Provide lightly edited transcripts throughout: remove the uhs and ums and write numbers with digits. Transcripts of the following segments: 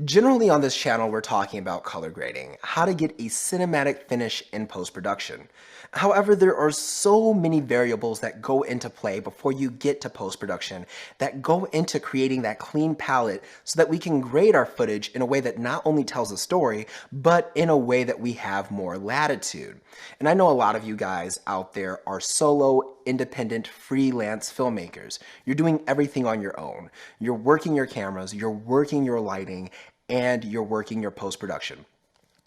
Generally on this channel, we're talking about color grading, how to get a cinematic finish in post-production. However, there are so many variables that go into play before you get to post-production that go into creating that clean palette so that we can grade our footage in a way that not only tells a story, but in a way that we have more latitude. And I know a lot of you guys out there are solo, independent, freelance filmmakers. You're doing everything on your own. You're working your cameras, you're working your lighting, and you're working your post-production.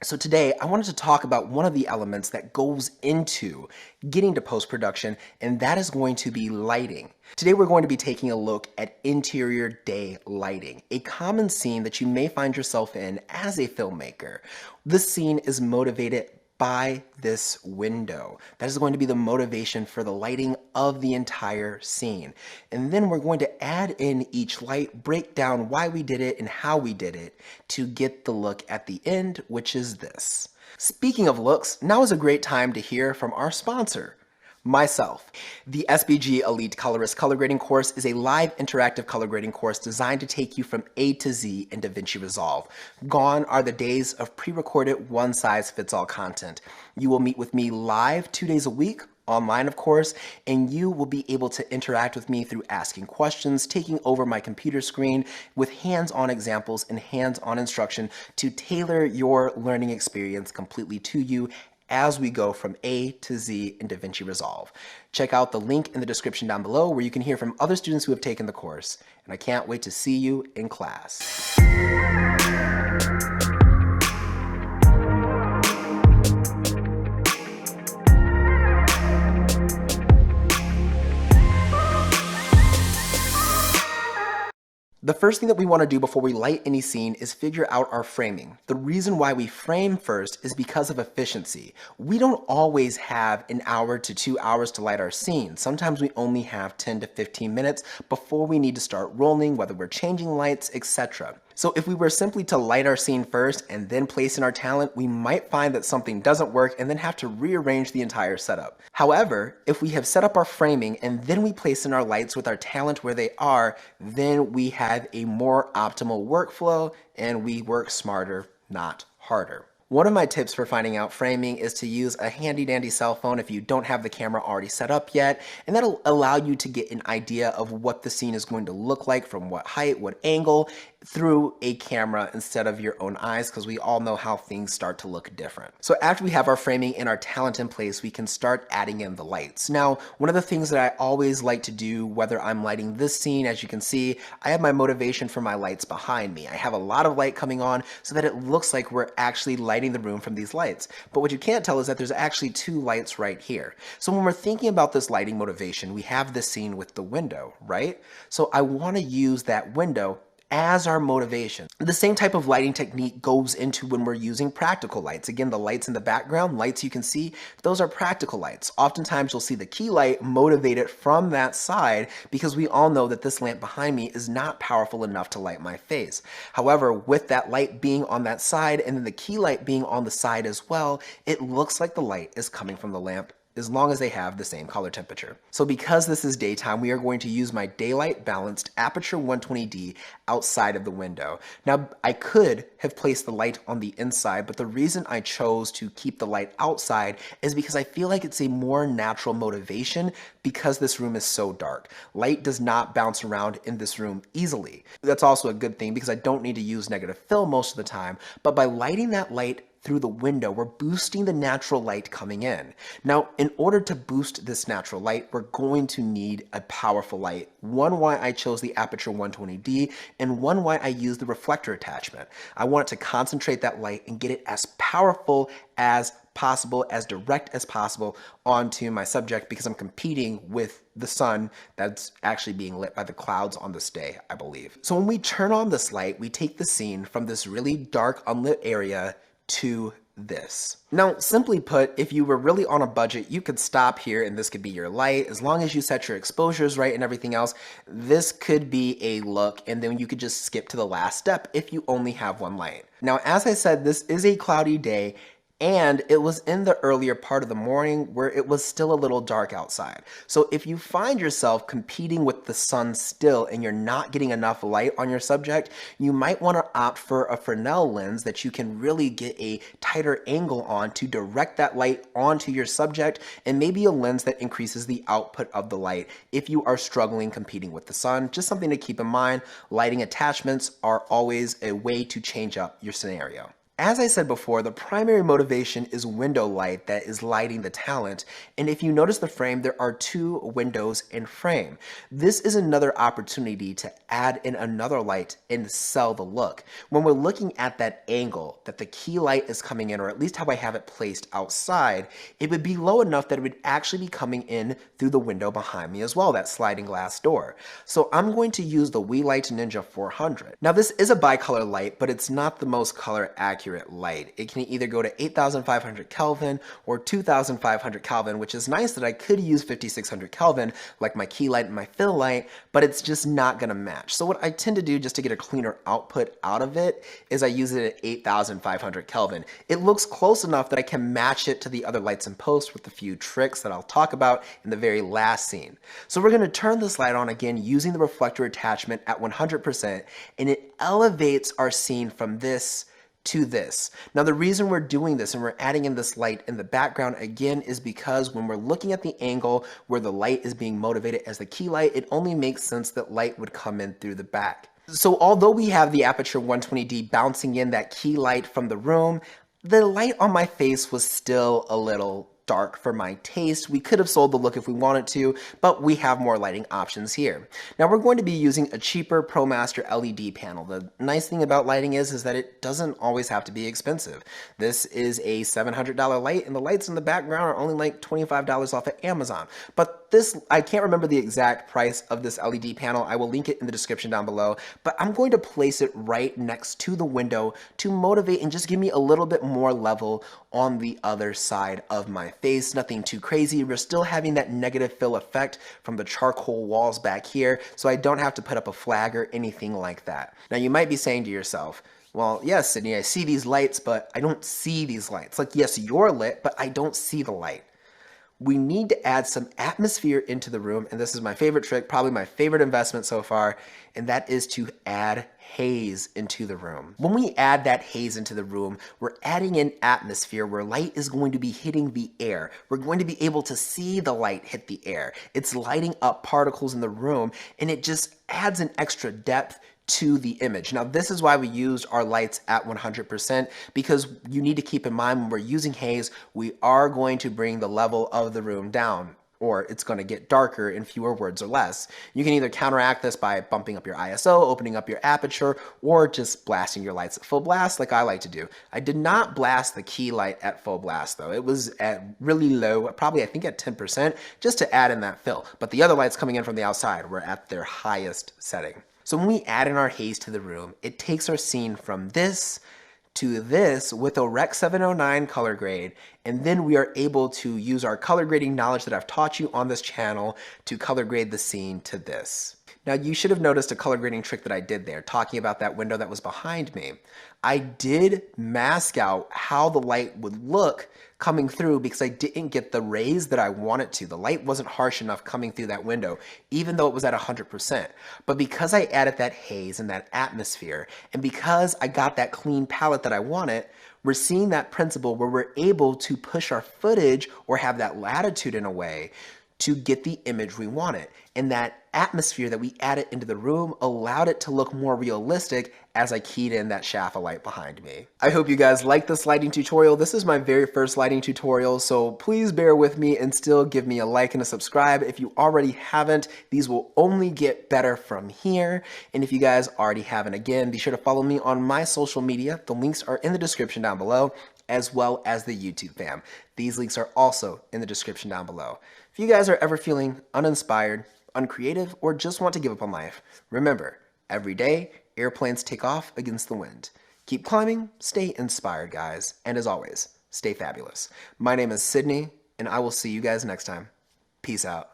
So today, I wanted to talk about one of the elements that goes into getting to post-production, and that is going to be lighting. Today, we're going to be taking a look at interior day lighting, a common scene that you may find yourself in as a filmmaker. This scene is motivated by this window. That is going to be the motivation for the lighting of the entire scene. And then we're going to add in each light, break down why we did it and how we did it to get the look at the end, which is this. Speaking of looks, now is a great time to hear from our sponsor, myself. The SBG Elite Colorist Color Grading course is a live interactive color grading course designed to take you from A to Z in DaVinci Resolve. Gone are the days of pre-recorded one-size-fits-all content. You will meet with me live 2 days a week, online of course, and you will be able to interact with me through asking questions, taking over my computer screen with hands-on examples and hands-on instruction to tailor your learning experience completely to you as we go from A to Z in DaVinci Resolve. Check out the link in the description down below where you can hear from other students who have taken the course. And I can't wait to see you in class. The first thing that we want to do before we light any scene is figure out our framing. The reason why we frame first is because of efficiency. We don't always have an hour to 2 hours to light our scene. Sometimes we only have 10 to 15 minutes before we need to start rolling, whether we're changing lights, etc. So if we were simply to light our scene first and then place in our talent, we might find that something doesn't work and then have to rearrange the entire setup. However, if we have set up our framing and then we place in our lights with our talent where they are, then we have a more optimal workflow and we work smarter, not harder. One of my tips for finding out framing is to use a handy dandy cell phone if you don't have the camera already set up yet, and that'll allow you to get an idea of what the scene is going to look like from what height, what angle, through a camera instead of your own eyes, because we all know how things start to look different. So after we have our framing and our talent in place, we can start adding in the lights. Now, one of the things that I always like to do, whether I'm lighting this scene, as you can see, I have my motivation for my lights behind me. I have a lot of light coming on so that it looks like we're actually lighting the room from these lights. But what you can't tell is that there's actually 2 lights right here. So when we're thinking about this lighting motivation, we have this scene with the window, right? So I want to use that window as our motivation. The same type of lighting technique goes into when we're using practical lights. Again, the lights in the background, lights you can see, those are practical lights. Oftentimes you'll see the key light motivated from that side because we all know that this lamp behind me is not powerful enough to light my face. However, with that light being on that side and then the key light being on the side as well, it looks like the light is coming from the lamp as long as they have the same color temperature. So because this is daytime, we are going to use my daylight balanced aperture 120D outside of the window. Now, I could have placed the light on the inside, but the reason I chose to keep the light outside is because I feel like it's a more natural motivation because this room is so dark. Light does not bounce around in this room easily. That's also a good thing because I don't need to use negative fill most of the time, but by lighting that light through the window, we're boosting the natural light coming in. Now, in order to boost this natural light, we're going to need a powerful light. One, why I chose the aperture 120D, and one, why I use the reflector attachment. I want to concentrate that light and get it as powerful as possible, as direct as possible onto my subject because I'm competing with the sun that's actually being lit by the clouds on this day, I believe. So when we turn on this light, we take the scene from this really dark, unlit area to this. Now, simply put, if you were really on a budget, you could stop here and this could be your light. As long as you set your exposures right and everything else, this could be a look, and then you could just skip to the last step if you only have one light. Now, as I said, this is a cloudy day. And it was in the earlier part of the morning where it was still a little dark outside. So if you find yourself competing with the sun still and you're not getting enough light on your subject, you might want to opt for a Fresnel lens that you can really get a tighter angle on to direct that light onto your subject, and maybe a lens that increases the output of the light if you are struggling competing with the sun. Just something to keep in mind. Lighting attachments are always a way to change up your scenario. As I said before, the primary motivation is window light that is lighting the talent, and if you notice the frame, there are two windows in frame. This is another opportunity to add in another light and sell the look. When we're looking at that angle that the key light is coming in, or at least how I have it placed outside, it would be low enough that it would actually be coming in through the window behind me as well, that sliding glass door. So I'm going to use the WeLight Ninja 400. Now this is a bicolor light, but it's not the most color accurate light. It can either go to 8,500 Kelvin or 2,500 Kelvin, which is nice that I could use 5,600 Kelvin like my key light and my fill light, but it's just not going to match. So what I tend to do just to get a cleaner output out of it is I use it at 8,500 Kelvin. It looks close enough that I can match it to the other lights in post with a few tricks that I'll talk about in the very last scene. So we're going to turn this light on again using the reflector attachment at 100%, and it elevates our scene from this to this. Now the reason we're doing this and we're adding in this light in the background again is because when we're looking at the angle where the light is being motivated as the key light, it only makes sense that light would come in through the back. So although we have the aperture 120D bouncing in that key light from the room, the light on my face was still a little dark for my taste. We could have sold the look if we wanted to, but we have more lighting options here. Now we're going to be using a cheaper ProMaster LED panel. The nice thing about lighting is that it doesn't always have to be expensive. This is a $700 light, and the lights in the background are only like $25 off at Amazon. But this, I can't remember the exact price of this LED panel. I will link it in the description down below, but I'm going to place it right next to the window to motivate and just give me a little bit more level on the other side of my face. Nothing too crazy. We're still having that negative fill effect from the charcoal walls back here, so I don't have to put up a flag or anything like that. Now you might be saying to yourself, well, yes, Sydney, I see these lights, but I don't see these lights. Like, yes, you're lit, but I don't see the light. We need to add some atmosphere into the room, and this is my favorite trick, probably my favorite investment so far, and that is to add haze into the room. When we add that haze into the room, we're adding in atmosphere where light is going to be hitting the air. We're going to be able to see the light hit the air. It's lighting up particles in the room, and it just adds an extra depth to the image. Now, this is why we used our lights at 100%, because you need to keep in mind when we're using haze, we are going to bring the level of the room down, or it's going to get darker in fewer words or less. You can either counteract this by bumping up your ISO, opening up your aperture, or just blasting your lights at full blast like I like to do. I did not blast the key light at full blast though. It was at really low, probably I think at 10%, just to add in that fill. But the other lights coming in from the outside were at their highest setting. So when we add in our haze to the room, it takes our scene from this to this with a Rec 709 color grade, and then we are able to use our color grading knowledge that I've taught you on this channel to color grade the scene to this. Now you should have noticed a color grading trick that I did there, talking about that window that was behind me. I did mask out how the light would look coming through because I didn't get the rays that I wanted to. The light wasn't harsh enough coming through that window, even though it was at 100%. But because I added that haze and that atmosphere, and because I got that clean palette that I wanted, we're seeing that principle where we're able to push our footage or have that latitude in a way to get the image we wanted. And that atmosphere that we added into the room allowed it to look more realistic as I keyed in that shaft of light behind me. I hope you guys like this lighting tutorial. This is my very first lighting tutorial, so please bear with me and still give me a like and a subscribe if you already haven't. These will only get better from here. And if you guys already haven't, again, be sure to follow me on my social media. The links are in the description down below, as well as the YouTube fam. These links are also in the description down below. If you guys are ever feeling uninspired, uncreative, or just want to give up on life, remember, every day, airplanes take off against the wind. Keep climbing, stay inspired, guys, and as always, stay fabulous. My name is Sydney, and I will see you guys next time. Peace out.